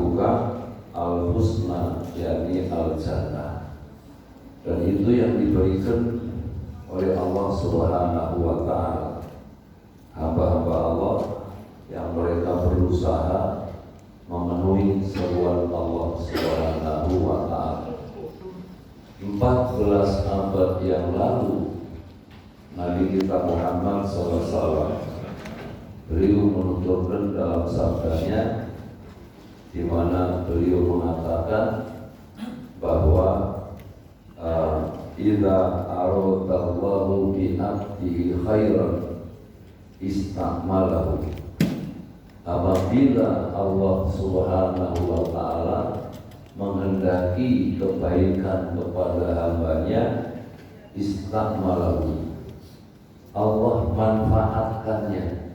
buka al-husna, yakni al-jannah. Dan itu yang diberikan oleh Allah Subhanahu wa ta'ala. Hamba-hamba Allah yang mereka berusaha memenuhi seruan Allah Subhanahu wa ta'ala. 14 abad yang lalu Nabi kita Muhammad SAW, beliau menuturkan dalam sabdanya, di mana beliau mengatakan bahwa idza aradallahu bi 'abdihi khairan istakmalahu. Apabila Allah Subhanahu wa ta'ala menghendaki kebaikan kepada hambanya, istakmalahu, Allah manfaatkannya,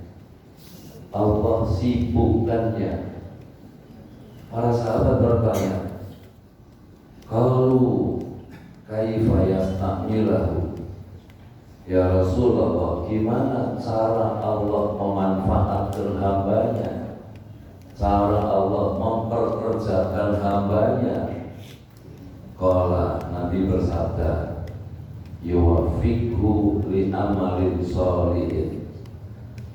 Allah sibukkannya. Para sahabat bertanya, kalau kaifa yastakmilahu, ya Rasulullah, gimana cara Allah memanfaatkan hambanya, cara Allah memperkerjakan hambanya? Qala, Nabi bersabda, yuwaffiqhu li amalin sholihin.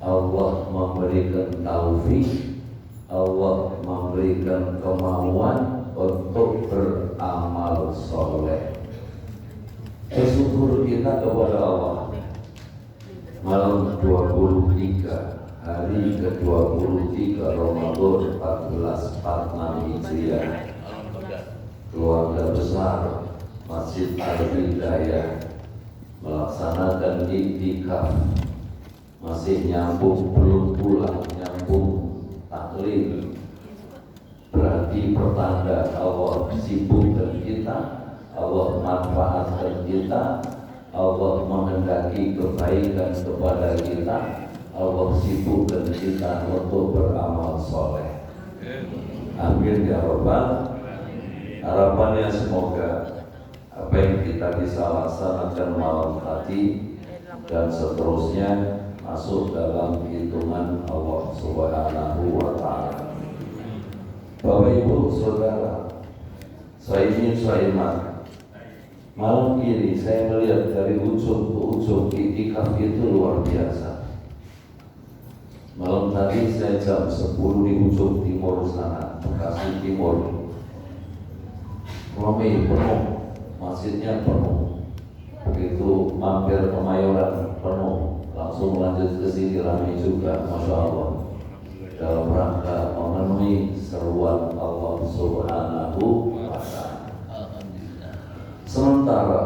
Allah memberikan taufik, Allah memberikan kemauan untuk beramal soleh. Bersyukur kita kepada Allah. Malam 23 hari ke-23 Ramadan 1446 Hijriah, keluarga besar Masjid Al-Hidayah melaksanakan iktikaf. Masih nyambung, belum pulang, nyambung taklim. Berarti pertanda Allah sibukkan kita, Allah manfaatkan kita, Allah menghendaki kebaikan kepada kita, Allah sibukkan kita untuk beramal soleh. Amin ya Rabbal. Harapannya semoga apa yang kita bisa laksanakan malam tadi dan seterusnya masuk dalam hitungan Allah Subhanahu wa ta'ala. Bapak Ibu Saudara, saya iman, malam ini saya melihat dari ujung ke ujung iktikaf itu luar biasa. Malam tadi saya jam 10 di ujung timur sana, Bekasi Timur, ramai penuh, masjidnya penuh. Begitu mampir Kemayoran penuh, langsung lanjut ke sini ramai juga, Masya Allah, dalam rangka memenuhi seruan Allah Subhanahu wa ta'ala. Sementara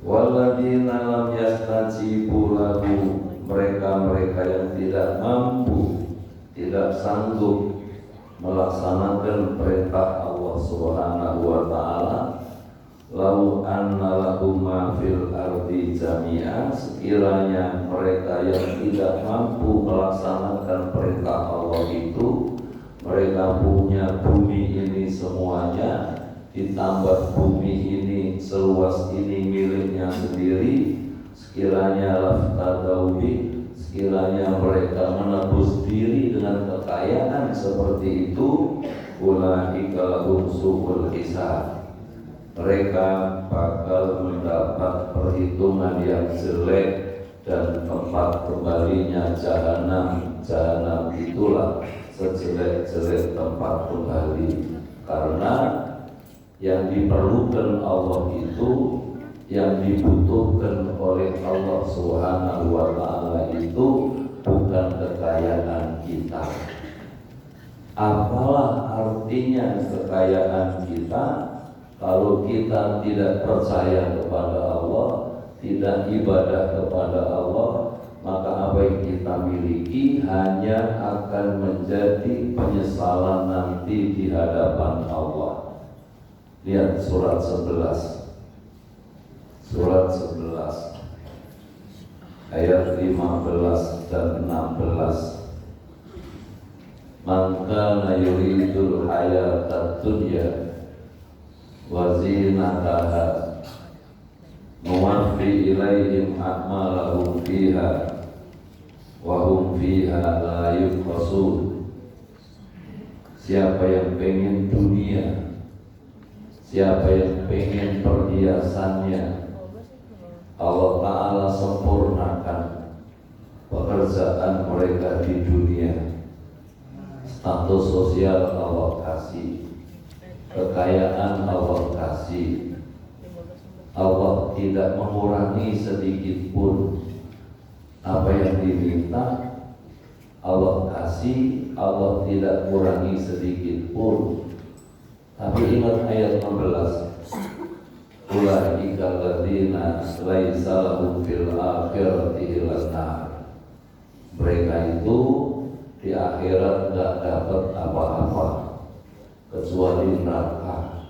walladzina lam yastajibu lahu, mereka-mereka yang tidak mampu, tidak sanggup melaksanakan perintah Allah Subhanahu wa ta'ala, lau anna lahum ma fil ardi jami'an, sekiranya mereka yang tidak mampu melaksanakan perintah Allah itu, mereka punya bumi ini semuanya, ditambah bumi ini seluas ini miliknya sendiri, sekiranya laftadaubi, sekiranya mereka menebus diri dengan kekayaan seperti itu, ulaika lahum su'ul hisab, mereka bakal mendapat perhitungan yang jelek dan tempat kembalinya jahanam. Jahanam itulah sejelek-jelek tempat kembali. Karena yang diperlukan Allah itu, yang dibutuhkan oleh Allah Subhanahu wa ta'ala itu bukan kekayaan kita. Apalah artinya kekayaan kita kalau kita tidak percaya kepada Allah, tidak ibadah kepada Allah, maka apa yang kita miliki hanya akan menjadi penyesalan nanti di hadapan Allah. Lihat surat 11. Surat 11 ayat 15 dan 16. Man kana yuridul hayatad dunya wa zinataha nuwaffi ilaihim a'malahum fiha wa hum fiha la yubkhasun. Siapa yang pengen dunia, siapa yang pengen perhiasannya, Allah Ta'ala sempurnakan pekerjaan mereka di dunia. Status sosial Allah kasih, kekayaan Allah kasih. Allah tidak mengurangi sedikit pun apa yang diminta. Allah kasih, Allah tidak kurangi sedikit pun. Tapi ingat ayat 16, ulaika alladzina laisa lahum fil akhirati illa nar. Mereka itu di akhirat tidak dapat apa-apa kecuali neraka.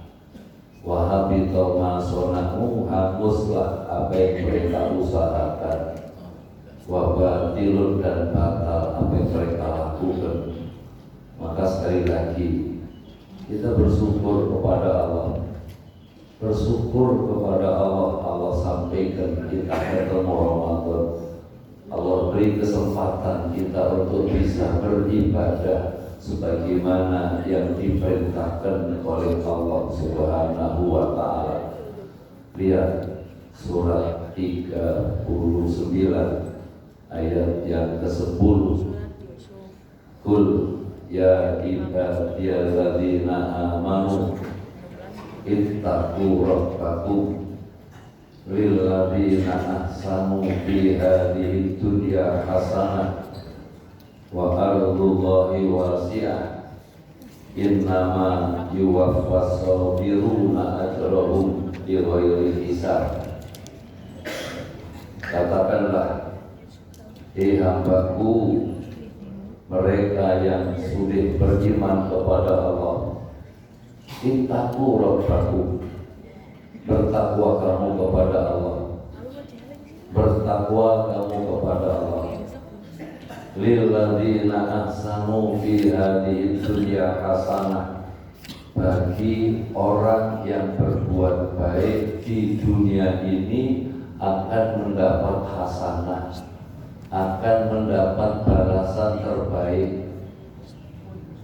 Wa habita ma sona'u, hanguslah apa yang mereka usahakan. Wa batilun, dan batal apa yang mereka lakukan. Maka sekali lagi kita bersyukur kepada Allah. Bersyukur kepada Allah. Allah sampaikan kita ketemu Ramadan. Allah beri kesempatan kita untuk bisa beribadah sebagaimana yang diperintahkan oleh Allah Subhanahu wa Ta'ala. Lihat surat 39 ayat yang ke-10. Qul ya ibadiyalladzina amanu ittaqu rabbakum lilladzina ahsanu fi hadhihi dunya hasanah wa ardullahi wasi'ah innama yuwaffas sabiruna ajrahum bighairi hisab. Katakanlah, hei hambaku, mereka yang sudah beriman kepada Allah, ittaqu rabbakum, bertakwa kamu kepada Allah, bertakwa kamu kepada Allah. Lilladzina ahsanu fi hadhihi dunya hasanah, bagi orang yang berbuat baik di dunia ini akan mendapat hasanah, akan mendapat balasan terbaik.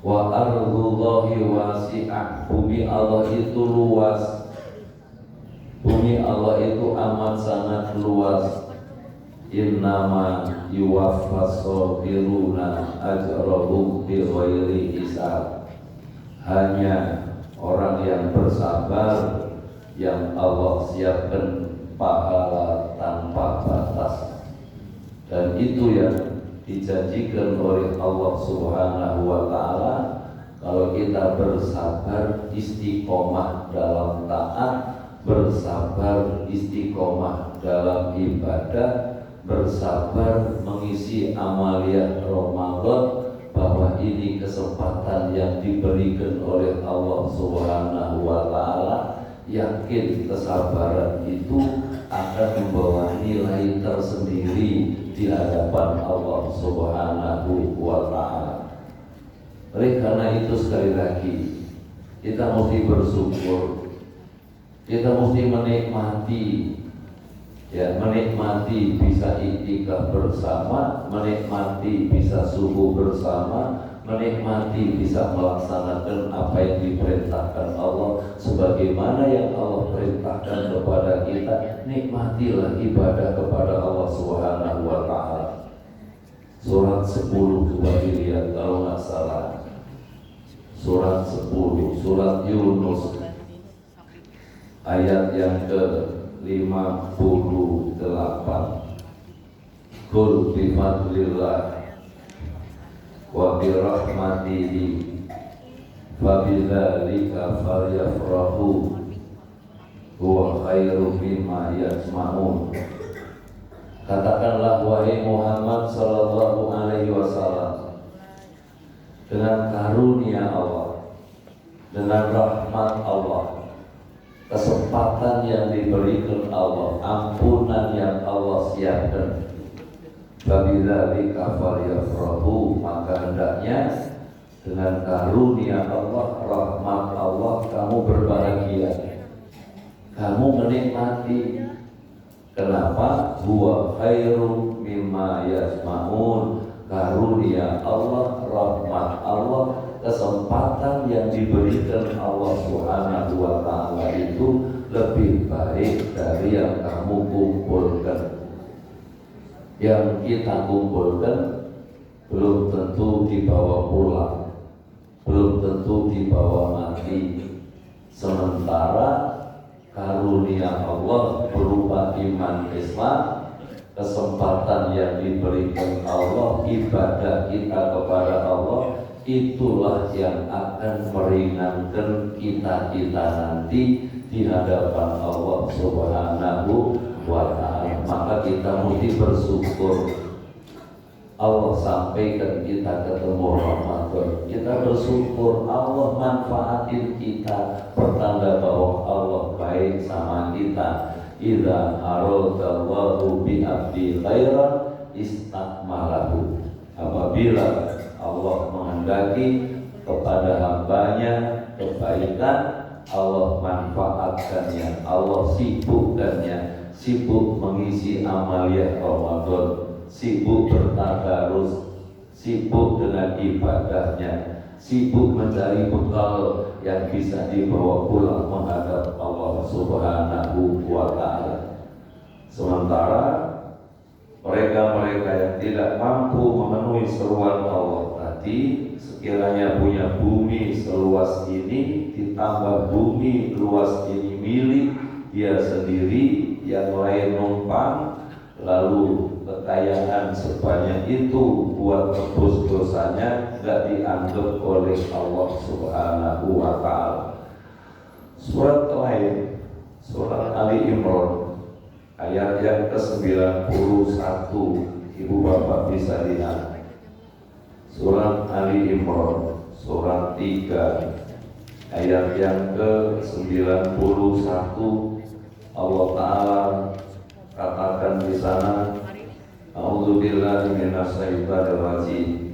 Wa ardullahi wasi'ah, bumi Allah itu luas. Bumi Allah itu amat sangat luas. Innama yuwaffas sabiruna ajrahum bighairi hisab. Hanya orang yang bersabar yang Allah siapkan pahala tanpa batas. Dan itu yang dijanjikan oleh Allah Subhanahu wa Ta'ala. Kalau kita bersabar istiqomah dalam taat, bersabar istiqomah dalam ibadah, bersabar mengisi amaliyah Ramadan, bahwa ini kesempatan yang diberikan oleh Allah Subhanahu wa Ta'ala. Yakin kesabaran itu akan membawa nilai tersendiri di hadapan Allah Subhanahu wa Ta'ala. Oleh karena itu sekali lagi kita mesti bersyukur, kita mesti menikmati, menikmati bisa iktikaf bersama, menikmati bisa subuh bersama, menikmati bisa melaksanakan apa yang diperintahkan Allah sebagaimana yang Allah perintahkan kepada kita. Nikmatilah ibadah kepada Allah Subhanahu wa Ta'ala. Surat 10, coba dilihat kalau nggak salah, surat 10, surat Yunus ayat yang ke-58. Qul bifadlillah wa birahmatihi fabidzalika falyafrahu huwa khairum mimma yajma'un. Katakanlah wahai Muhammad sallallahu alaihi wasallam, dengan karunia Allah, dengan rahmat Allah, kesempatan yang diberikan Allah, ampunan yang Allah siapkan, fabidzalika falyafrahu, maka hendaknya dengan karunia Allah, rahmat Allah kamu berbahagia, kamu menikmati. Kenapa? Huwa khairum mimma yasma'un. Karunia Allah, rahmat Allah, kesempatan yang kita kumpulkan belum tentu dibawa pulang, belum tentu dibawa mati. Sementara karunia Allah berupa iman Islam, kesempatan yang diberikan Allah, ibadah kita kepada Allah, itulah yang akan meringankan kita nanti di hadapan Allah Subhanahu wa ta'ala. Maka kita mesti bersyukur. Allah sampaikan kita ketemu Ramadan, kita bersyukur. Allah manfaatin kita, pertanda bahwa Allah baik sama kita. Idza aradallahu bi abdi khairan istakmalahu. Apabila Allah menghendaki kepada hambanya kebaikan, Allah manfaatkannya, Allah sibukkannya, sibuk mengisi amalia Ramadan, sibuk bertadarus, sibuk dengan ibadahnya, sibuk mencari bekal yang bisa dibawa pulang menghadap Allah Subhanahu wa ta'ala. Sementara mereka-mereka yang tidak mampu memenuhi seruan Allah tadi, sekiranya punya bumi seluas ini, ditambah bumi luas ini milik dia sendiri, yang lain numpang, lalu kekayaan sebanyak itu buat tebus dosanya nggak dianggap oleh Allah Subhanahu wa ta'ala. Surat lain, surat Ali Imran ayat yang ke-91, ibu bapak bisa lihat. Surat Ali Imran surat 3 ayat yang ke-91, Allah Ta'ala katakan di sana, A'udzubillahi minasyaitonir rajim.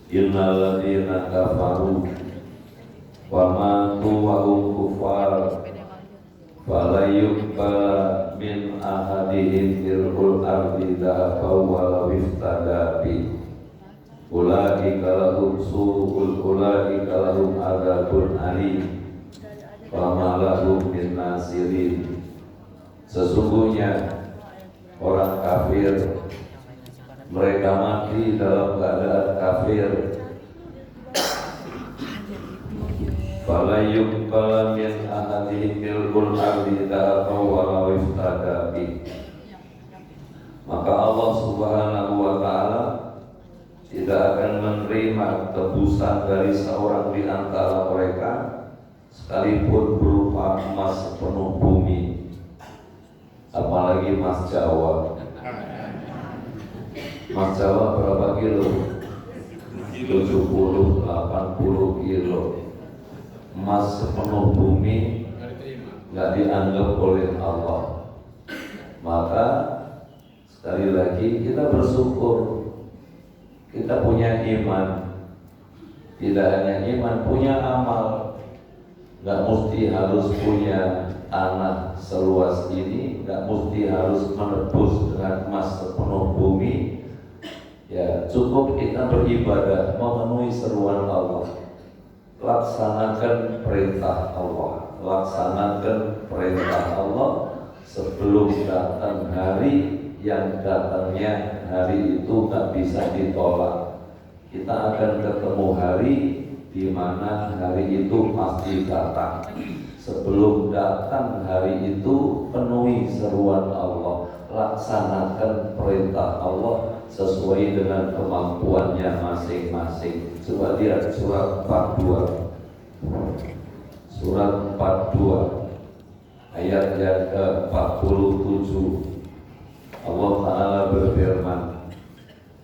Innal ladzina kafaru wa matu wa hum kufar fala yuqbala min ahadihim mil'ul ardi dhahaban wa law iftada bi. Ulaika lahum su'ul ulaika lahum adzabun alim wa ma lahum min nasirin. Sesungguhnya orang kafir, mereka mati dalam keadaan kafir. Fala yuqbala min ahadihim mil'ul ardi dhahaban wa law iftada bi. Maka Allah Subhanahu wa ta'ala tidak akan menerima tebusan dari seorang di antara mereka, sekalipun berupa emas sepenuh bumi, apalagi emas Jawa. Emas Jawa berapa kilo? 70, 80 kilo. Emas sepenuh bumi nggak dianggap oleh Allah. Maka sekali lagi kita bersyukur kita punya iman. Tidak hanya iman, punya amal. Gak mesti harus punya tanah seluas ini, gak mesti harus menebus dengan emas sepenuh bumi. Ya, cukup kita beribadah, memenuhi seruan Allah. Laksanakan perintah Allah, laksanakan perintah Allah sebelum datang hari yang datangnya hari itu nggak bisa ditolak. Kita akan ketemu hari di mana hari itu pasti datang. Sebelum datang hari itu, penuhi seruan Allah, laksanakan perintah Allah sesuai dengan kemampuannya masing-masing. Coba lihat surat 42, surat 42 ayat yang ke-47. Allah Ta'ala berfirman,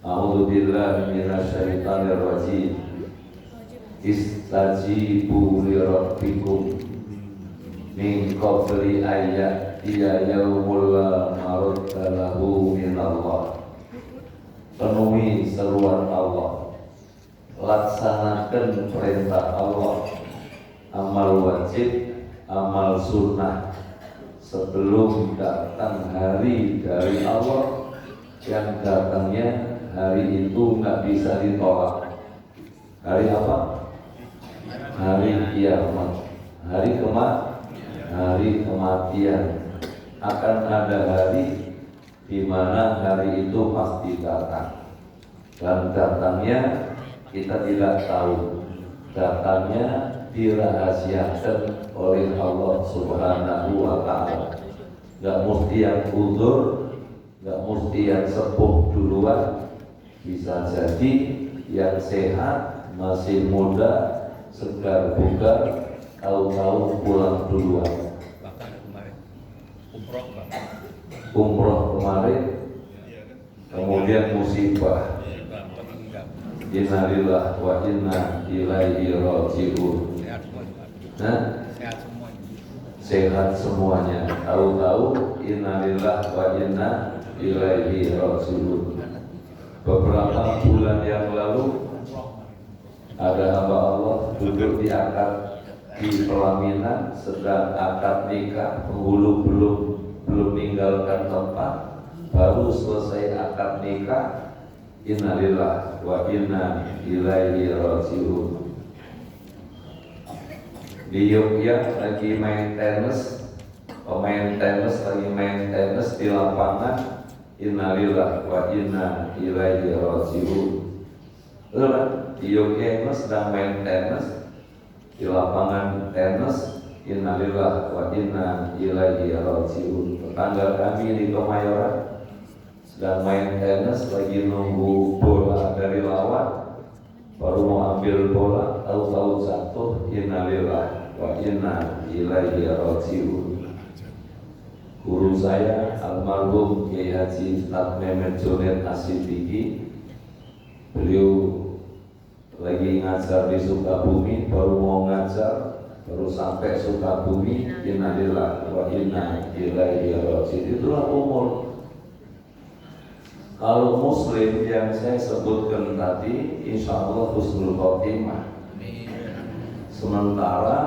A'udzubillahi minasyaitonir rajim. Istajibu li rabbikum min qabli ayyatiya yaumul la maradda lahu minallah. Penuhi seruan Allah, laksanakan perintah Allah, amal wajib, amal sunnah, sebelum datang hari dari Allah yang datangnya hari itu nggak bisa ditolak. Hari apa? Hari kiamat, hari kematian. Akan ada hari di mana hari itu pasti datang, dan datangnya kita tidak tahu, datangnya dirahasiakan oleh Allah Subhanahu wa Ta'ala. Gak mesti yang uzur, gak mesti yang sepuh duluan, bisa jadi yang sehat, masih muda, segar bugar, tahu-tahu pulang duluan. Bahkan kemarin umroh, Kemarin, kemudian musibah. Innalillah wa inna ilaihi raji'un. Nah, sehat semuanya. Tahu-tahu innalillah wa inna ilaihi raji'un. Beberapa bulan yang lalu ada hamba Allah duduk di akad di pelaminan, sedang akad nikah, penghulu belum meninggalkan tempat, baru selesai akad nikah. Innalillah wa inna ilaihi raji'un. Di Yogyakarta lagi main tenis, pemain tenis lagi main tenis di lapangan. Innalillah wa inna ilaihi raji'un. Betul kan? Di Yogyakarta sedang main tenis di lapangan tenis. Innalillah wa inna ilaihi raji'un. Tetangga kami di Kemayoran sedang main tenis, lagi nunggu bola dari lawan, baru mau ambil bola, tahu-tahu jatuh. Innalillah wa inna ilaihi raji'un. Guru saya almarhum Kiai Haji Ustaz Mehmet Jonet Asidiki, beliau lagi ngajar di Sukabumi, baru mau ngajar, baru sampai Sukabumi. Innalillah wa inna ilaihi raji'un. Itulah umur. Kalau muslim yang saya sebutkan tadi, insya Allah husnul khotimah. Sementara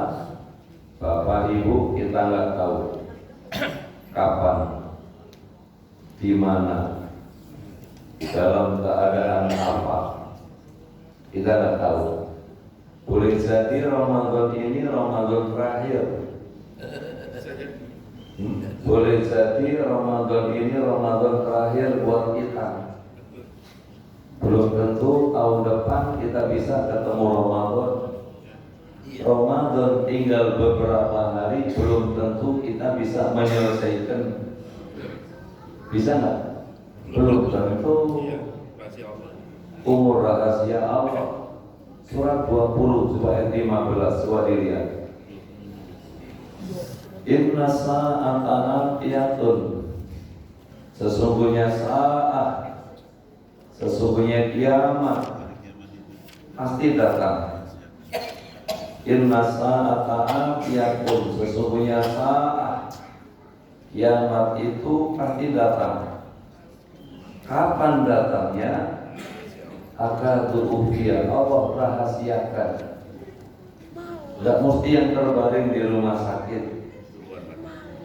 Bapak Ibu kita nggak tahu kapan, di mana, dalam keadaan apa, kita nggak tahu. Boleh jadi Ramadan ini Ramadan terakhir. Boleh jadi Ramadan ini Ramadan terakhir buat kita. Belum tentu tahun depan kita bisa ketemu Ramadan. Ramadan tinggal beberapa hari, belum tentu kita bisa menyelesaikan. Bisa nggak? Belum tentu. Umur rahasia Allah. Surat 20 ayat 15, coba dilihat. Inna sa'ata atiyatun. Sesungguhnya saat, sesungguhnya kiamat pasti datang. Inna sa'ata atiyatun. Sesungguhnya saat, kiamat itu pasti datang. Kapan datangnya? Akadu ukhfiya, Allah rahasiakan. Tidak mesti yang terbaring di rumah sakit.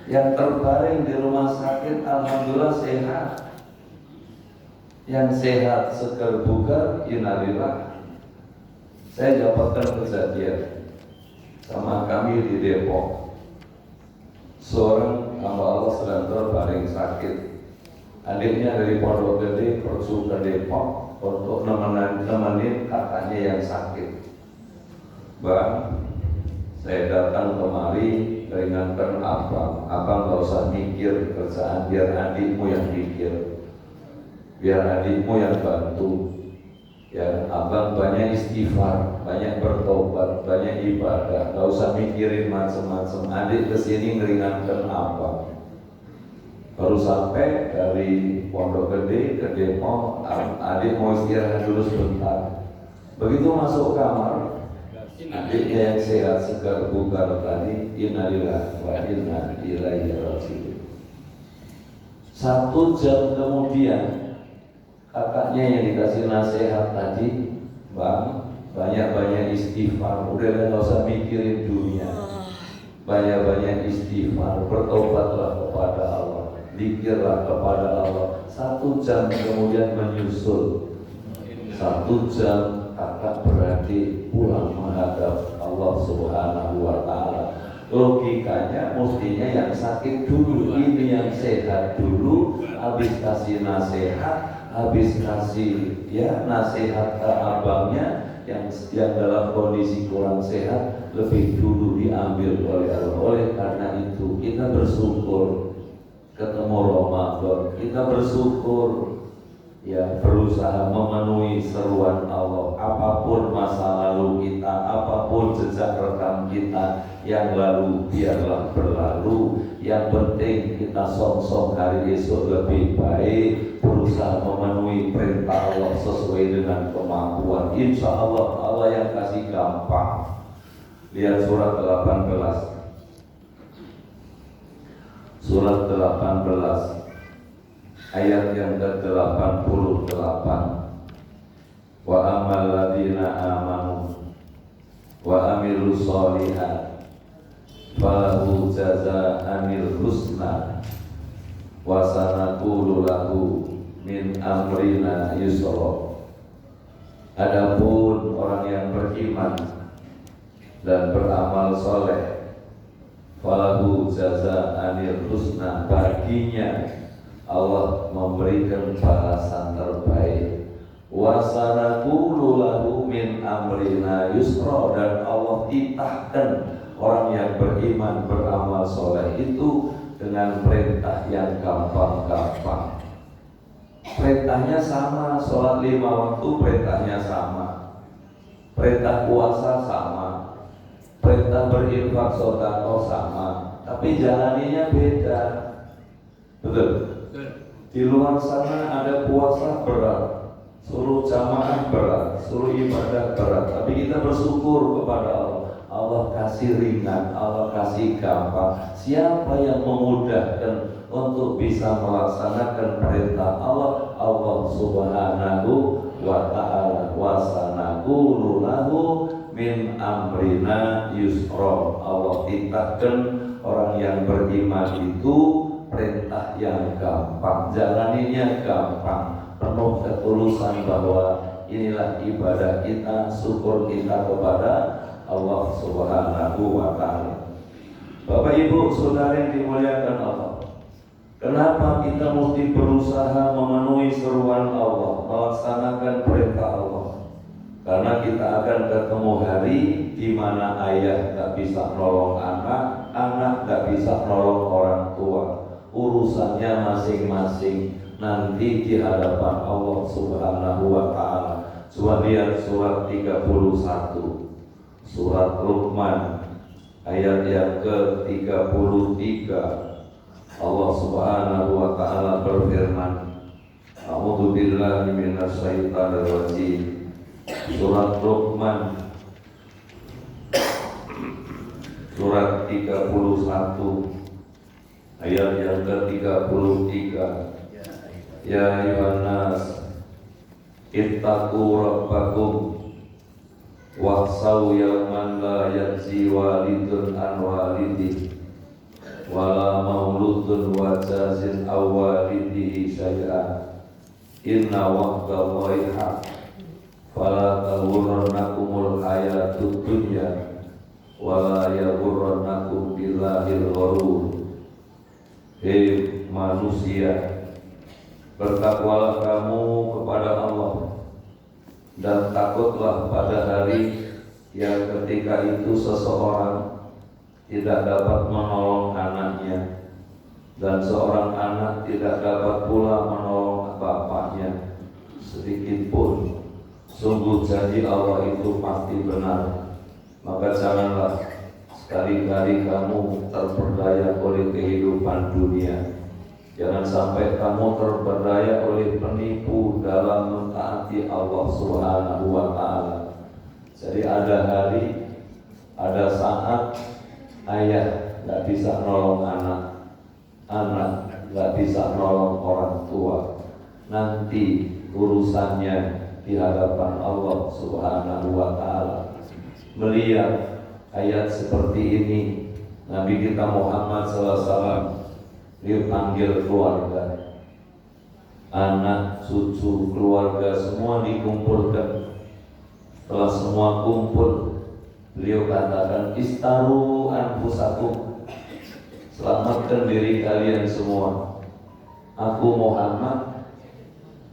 Yang terbaring di rumah sakit alhamdulillah sehat. Yang sehat segar bugar, innalillah. Saya dapatkan kejadian sama kami di Depok. Seorang hamba Allah sedang terbaring sakit. Adiknya dari Pondok Gede pergi ke Depok untuk nemenin kakaknya yang sakit. Bang, saya datang kemari meringankan abang gak usah mikir kerjaan, biar adikmu yang mikir, biar adikmu yang bantu. Ya, abang banyak istighfar, banyak bertobat, banyak ibadah, gak usah mikirin macam-macam. Adik kesini meringankan abang. Baru sampai dari Pondok Gede ke Depok, adik mau istirahat dulu sebentar. Begitu masuk kamar, adiknya yang sehat segar bugar tadi, innalillah wa inna ilaihi raji'un. 1 jam kemudian kakaknya yang dikasih nasihat tadi, bang, banyak-banyak istighfar, udah nggak usah mikirin dunia, banyak-banyak istighfar, bertobatlah kepada Allah, zikirlah kepada Allah. 1 jam kemudian menyusul, 1 jam kakak beradik pulang menghadap Allah Subhanahu wa Ta'ala. Logikanya mestinya yang sakit dulu, ini yang sehat dulu, habis kasih nasihat, habis kasih ya nasihat ke abangnya yang dalam kondisi kurang sehat, lebih dulu diambil oleh Allah. Oleh karena itu kita bersyukur ketemu Ramadan, kita bersyukur ya berusaha memenuhi seruan Allah. Apapun masa lalu kita, apapun jejak rekam kita yang lalu biarlah berlalu. Yang penting kita song-song hari esok lebih baik, berusaha memenuhi perintah Allah sesuai dengan kemampuan. Insya Allah Allah yang kasih gampang. Lihat surat 18. Surat 18 ayat yang ke-88. Wa amal ladina amanu wa amilus solihat falahu jazaa'anil husna wa sanaqulu lahu min amrina yusra. Adapun orang yang beriman dan beramal soleh, falahu jazaa'anil husna, baginya Allah memberikan balasan terbaik. Wa sanaqulu lahu min amrina yusra, dan Allah titahkan orang yang beriman beramal soleh itu dengan perintah yang gampang-gampang. Perintahnya sama, sholat 5 waktu perintahnya sama, perintah puasa sama, perintah berinfak sedekah sama, tapi jalaninya beda. Betul? Di luar sana ada puasa berat, suruh jamaah berat, suruh ibadah berat, tapi kita bersyukur kepada Allah. Allah kasih ringan, Allah kasih gampang. Siapa yang memudahkan untuk bisa melaksanakan perintah Allah? Allah Subhanahu wa ta'ala. Wa sanaqulu lahu min amrina yusra. Allah titahkan orang yang beriman itu perintah yang gampang, jalaninya gampang, penuh ketulusan bahwa inilah ibadah kita, syukur kita kepada Allah Subhanahu wa ta'ala. Bapak Ibu Saudara yang dimuliakan Allah, kenapa kita mesti berusaha memenuhi seruan Allah, melaksanakan perintah Allah? Karena kita akan ketemu hari di mana ayah gak bisa nolong anak, anak gak bisa nolong orang tua. Urusannya masing-masing nanti di hadapan Allah Subhanahu wa ta'ala. Coba lihat surat 31, surat Luqman ayat yang ke-33. Allah Subhanahu wa ta'ala berfirman, A'udzu billahi minasyaitonir rajim. Surat Luqman surat 31 ayat yang ke-33. Ya ayuhan nas ittaqu rabbakum wahsau yawman la yajzi walidun an walidih wala mauludun wajazin aw walidihi syai'an inna wa'dallahi haq fala taghurrannakumul hayatud dunya wala yaghurrannakum billahil gharur. Hei manusia, bertakwalah kamu kepada Allah dan takutlah pada hari yang ketika itu seseorang tidak dapat menolong anaknya dan seorang anak tidak dapat pula menolong bapaknya sedikit pun. Sungguh janji Allah itu pasti benar. Maka janganlah sekali-kali kamu terperdaya oleh kehidupan dunia. Jangan sampai kamu terperdaya oleh penipu dalam mentaati Allah Subhanahu wa ta'ala. Jadi ada hari, ada saat ayah gak bisa nolong anak, anak gak bisa nolong orang tua. Nanti urusannya di hadapan Allah Subhanahu wa ta'ala. Melihat ayat seperti ini, Nabi kita Muhammad SAW dipanggil keluarga, anak, cucu, keluarga semua dikumpulkan. Setelah semua kumpul, Beliau katakan, istaru anfusakum, selamatkan diri kalian semua. Aku Muhammad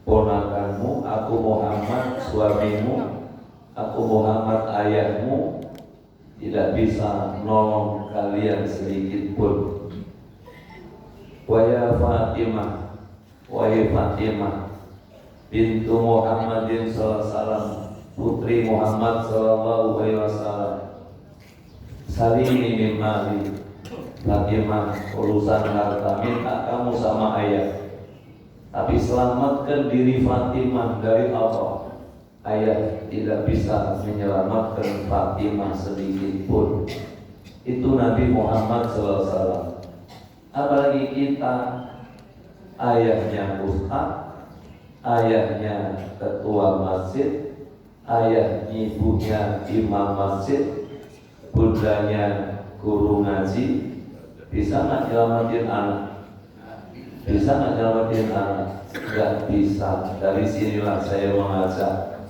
ponakanmu, aku Muhammad suamimu, aku Muhammad ayahmu, tidak bisa nolong kalian sedikit pun. Wahai Fatimah, wahai Fatimah bintu Muhammadin sallallahu alaihi wasallam, putri Muhammad sallallahu alaihi wasallam, salini min mali. Fatimah, urusan harta minta kamu sama ayah, tapi selamatkan diri Fatimah dari Allah. Ayah tidak bisa menyelamatkan Fatimah sedikit pun. Itu Nabi Muhammad SAW. Apalagi kita, ayahnya ustaz, ayahnya ketua masjid, ayah ibunya imam masjid, bundanya guru ngaji. Bisa nggak nyelamatin anak? Bisa nggak nyelamatin anak? Nggak bisa. Dari sinilah saya mengajak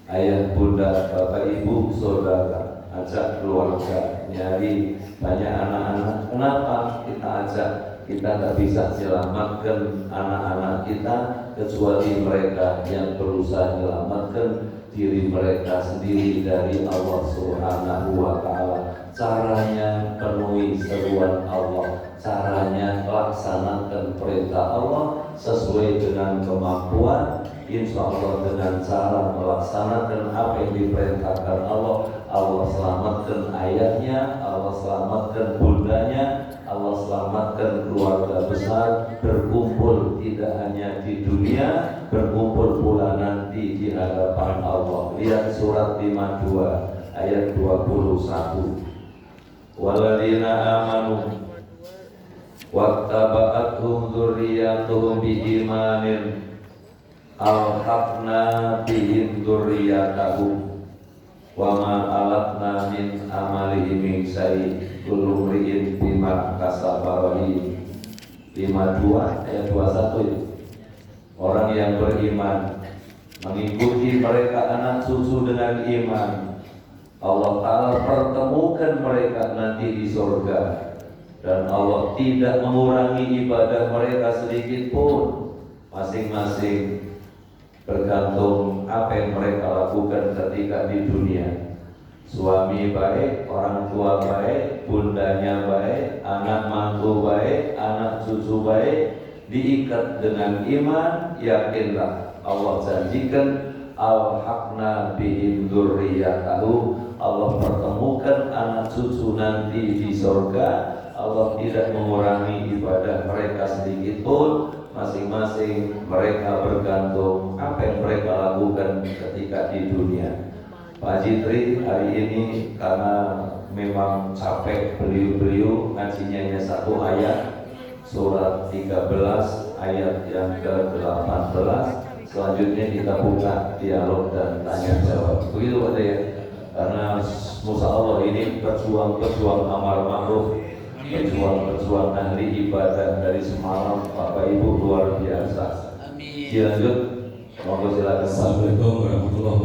ayah, bunda, bapak, ibu, saudara, ajak keluarga nyari banyak anak-anak. Kenapa kita ajak? Kita tak bisa selamatkan anak-anak kita kecuali mereka yang berusaha menyelamatkan diri mereka sendiri dari Allah Subhanahu wa Ta'ala. Caranya penuhi seruan Allah, caranya laksanakan perintah Allah sesuai dengan kemampuan. Insya Allah dengan cara melaksanakan apa yang diperintahkan Allah, Allah selamatkan ayahnya, Allah selamatkan bundanya, Allah selamatkan keluarga besar, berkumpul tidak hanya di dunia, berkumpul pula nanti di hadapan Allah. Lihat surat 52 ayat 21. Waladina amanu wattaba'athum dzurriyyatuhum biimanin alhaqna bihim dzurriyyatahum wa ma alatna min amalihim min syai' kullu imri'in bima kasaba rahin. 52 ayat 21 itu. Orang yang beriman mengikuti mereka anak cucu dengan iman, Allah Ta'ala pertemukan mereka nanti di surga, dan Allah tidak mengurangi ibadah mereka sedikit pun. Masing-masing bergantung apa yang mereka lakukan ketika di dunia. Suami baik, orang tua baik, bundanya baik, anak mantu baik, anak cucu baik, diikat dengan iman. Yakinlah Allah janjikan alhaqna bihim dzurriyyatahu, Allah pertemukan anak cucu nanti di surga. Allah tidak mengurangi ibadah mereka sedikit pun. Masing-masing mereka bergantung apa yang mereka lakukan ketika di dunia. Pak Jitri hari ini karena memang capek beliau ngajinya hanya satu ayat, surat 13 ayat yang ke-18. Selanjutnya kita buka dialog dan tanya jawab. Begitu Pak ya. Karena Musa Allah ini pejuang amar ma'ruf, pejuang ahli ibadah dari semalam. Bapak Ibu luar biasa. Dilanjut, monggo silakan. Assalamualaikum warahmatullahi wabarakatuh.